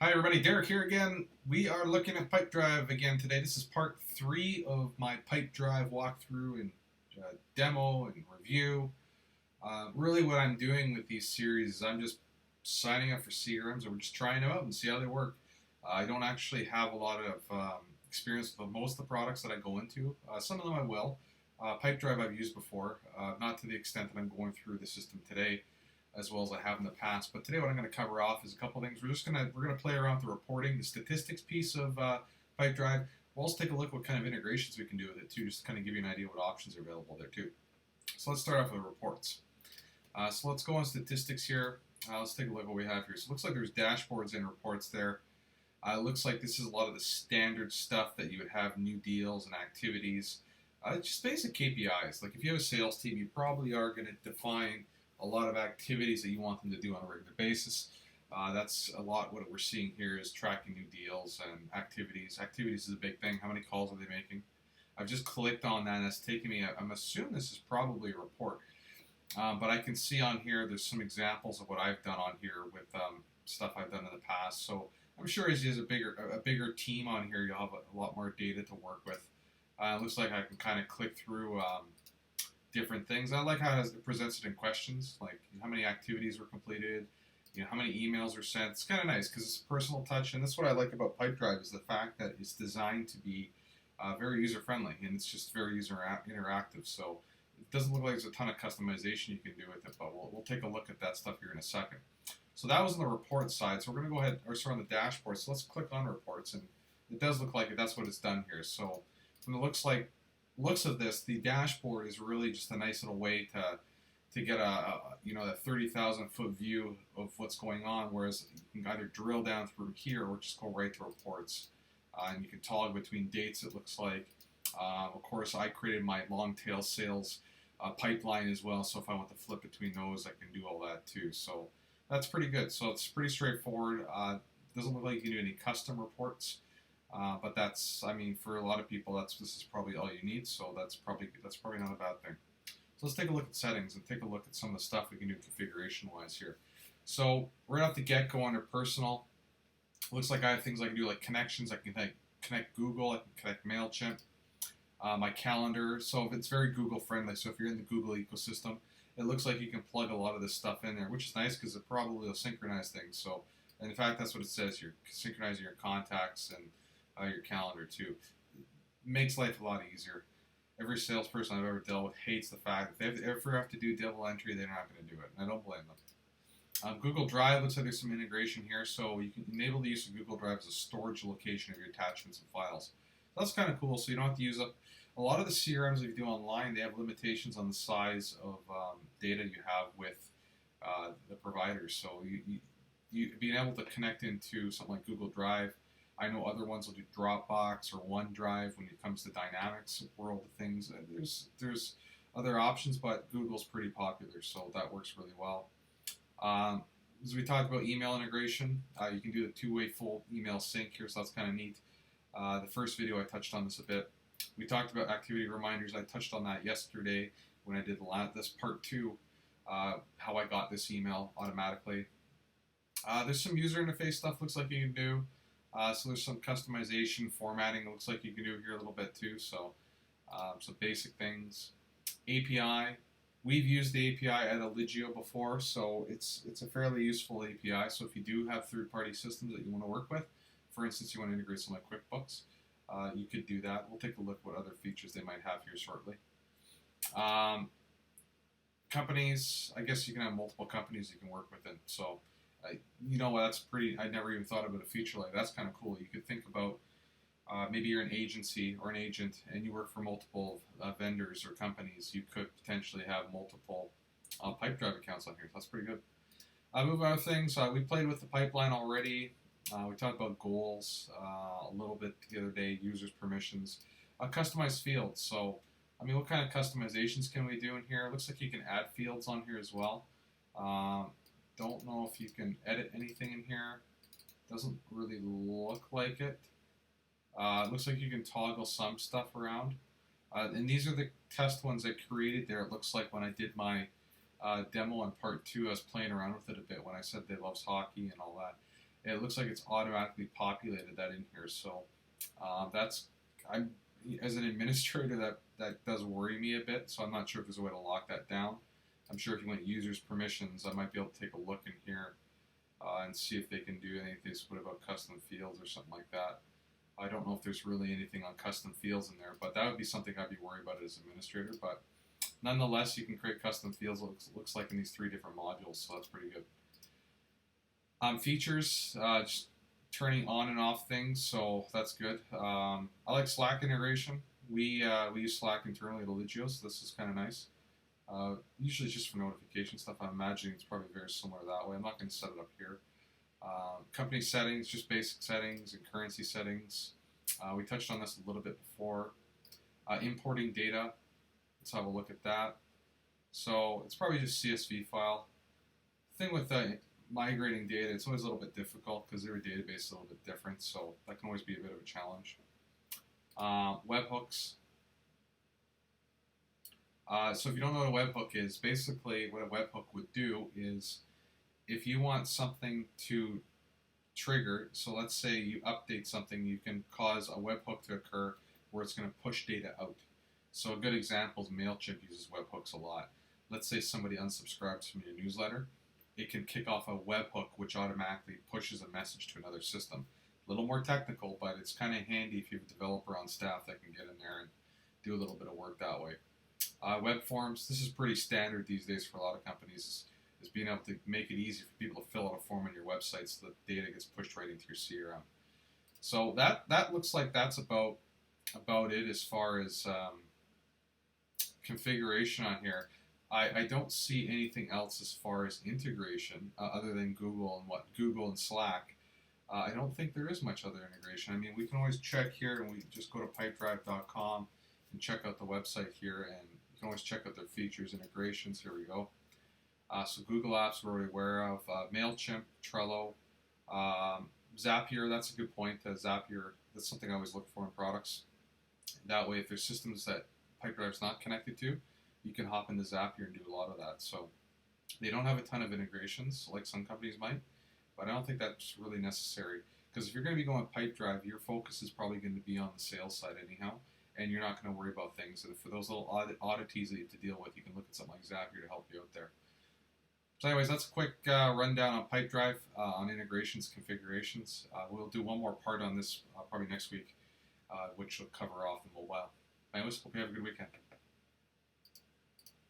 Hi everybody, Derek here again. We are looking at Pipedrive again today. This is part 3 of my Pipedrive walkthrough and demo and review. Really what I'm doing with these series is I'm just signing up for CRMs and we're just trying them out and see how they work. I don't actually have a lot of experience with most of the products that I go into. Some of them I will. Pipedrive I've used before, not to the extent that I'm going through the system today as well as I have in the past. But today what I'm going to cover off is a couple things. We're gonna play around with the reporting, the statistics piece of Pipedrive. We'll also take a look at what kind of integrations we can do with it too, just to kind of give you an idea what options are available there too. So let's start off with reports. So let's go on statistics here. Let's take a look at what we have here. So it looks like there's dashboards and reports there. It looks like this is a lot of the standard stuff that you would have, new deals and activities. Just basic KPIs. Like if you have a sales team, you probably are going to define a lot of activities that you want them to do on a regular basis. That's a lot what we're seeing here is tracking new deals and activities. Activities is a big thing. How many calls are they making? I've just clicked on that and it's taking me, I'm assuming this is probably a report. But I can see on here, there's some examples of what I've done on here with stuff I've done in the past. So I'm sure as you have a bigger team on here, you'll have a lot more data to work with. It looks like I can kind of click through different things. I like how it presents it in questions, like how many activities were completed, how many emails were sent. It's kind of nice because it's a personal touch, and that's what I like about Pipedrive is the fact that it's designed to be very user-friendly, and it's just very interactive. So it doesn't look like there's a ton of customization you can do with it, but we'll take a look at that stuff here in a second. So that was on the report side. So we're going to go ahead, or sorry, on the dashboard. So let's click on reports, and it does look like that's what it's done here. So when it looks of this, the dashboard is really just a nice little way to get a 30,000 foot view of what's going on. Whereas you can either drill down through here or just go right to reports, and you can toggle between dates. It looks like, of course, I created my long tail sales pipeline as well. So if I want to flip between those, I can do all that too. So that's pretty good. So it's pretty straightforward. Doesn't look like you can do any custom reports. But for a lot of people, this is probably all you need. So that's probably not a bad thing. So let's take a look at settings and take a look at some of the stuff we can do configuration-wise here. So right off the get-go under personal, looks like I have things I can do like connections. I can connect Google. I can connect MailChimp. My calendar. So it's very Google-friendly. So if you're in the Google ecosystem, it looks like you can plug a lot of this stuff in there, which is nice because it probably will synchronize things. So, and in fact, that's what it says. You're synchronizing your contacts and your calendar too. Makes life a lot easier. Every salesperson I've ever dealt with hates the fact that if they ever have to do double entry, they're not going to do it. And I don't blame them. Google Drive looks like there's some integration here, so you can enable the use of Google Drive as a storage location of your attachments and files. So that's kind of cool, so you don't have to use up a lot of the CRMs that you do online. They have limitations on the size of data you have with the providers. So you being able to connect into something like Google Drive. I know other ones will do Dropbox or OneDrive when it comes to Dynamics world of things. There's other options, but Google's pretty popular, so that works really well. As we talked about email integration, you can do the two-way full email sync here, so that's kind of neat. The first video I touched on this a bit. We talked about activity reminders. I touched on that yesterday when I did this part 2, how I got this email automatically. There's some user interface stuff looks like you can do. So there's some customization, formatting. It looks like you can do here a little bit too. So some basic things. API. We've used the API at Eligio before, so it's a fairly useful API. So if you do have third-party systems that you want to work with, for instance, you want to integrate some like QuickBooks, you could do that. We'll take a look at what other features they might have here shortly. Companies. I guess you can have multiple companies you can work within. So. That's pretty, I never even thought about a feature like that. That's kind of cool. You could think about maybe you're an agency or an agent and you work for multiple vendors or companies. You could potentially have multiple Pipedrive accounts on here. So that's pretty good. Move on to things. We played with the pipeline already. We talked about goals a little bit the other day, users' permissions, customized fields. So, what kind of customizations can we do in here? It looks like you can add fields on here as well. Don't know if you can edit anything in here. Doesn't really look like it. It looks like you can toggle some stuff around. And these are the test ones I created there. It looks like when I did my demo on part 2, I was playing around with it a bit when I said they loves hockey and all that. It looks like it's automatically populated that in here. So that's I'm as an administrator that does worry me a bit. So I'm not sure if there's a way to lock that down. I'm sure if you went users permissions, I might be able to take a look in here and see if they can do anything about custom fields or something like that. I don't know if there's really anything on custom fields in there, but that would be something I'd be worried about as administrator. But nonetheless, you can create custom fields. Looks like in these 3 different modules, so that's pretty good. Features, just turning on and off things, so that's good. I like Slack integration. We use Slack internally at Eligio, so this is kind of nice. Usually just for notification stuff. I'm imagining it's probably very similar that way. I'm not going to set it up here. Company settings, just basic settings and currency settings. We touched on this a little bit before. Importing data, let's have a look at that. So it's probably just CSV file. The thing with migrating data, it's always a little bit difficult because every database is a little bit different, so that can always be a bit of a challenge. Webhooks. So if you don't know what a webhook is, basically what a webhook would do is if you want something to trigger, so let's say you update something, you can cause a webhook to occur where it's going to push data out. So a good example is MailChimp uses webhooks a lot. Let's say somebody unsubscribes from your newsletter. It can kick off a webhook which automatically pushes a message to another system. A little more technical, but it's kind of handy if you have a developer on staff that can get in there and do a little bit of work that way. Web forms, this is pretty standard these days for a lot of companies, is being able to make it easy for people to fill out a form on your website so that data gets pushed right into your CRM. So that looks like that's about it as far as configuration on here. I don't see anything else as far as integration other than Google and Slack. I don't think there is much other integration. I mean, we can always check here, and we just go to pipedrive.com and check out the website here, and you can always check out their features, integrations. Here we go. So Google Apps we're already aware of. MailChimp, Trello, Zapier, that's a good point. Zapier, that's something I always look for in products. That way, if there's systems that Pipedrive's not connected to, you can hop into Zapier and do a lot of that. So they don't have a ton of integrations like some companies might, but I don't think that's really necessary. Because if you're going to be going Pipedrive, your focus is probably going to be on the sales side anyhow, and you're not going to worry about things. And for those little oddities that you have to deal with, you can look at something like Zapier to help you out there. So anyways, that's a quick rundown on Pipedrive, on integrations, configurations. We'll do one more part on this probably next week, which will cover off the mobile. Anyways, hope you have a good weekend.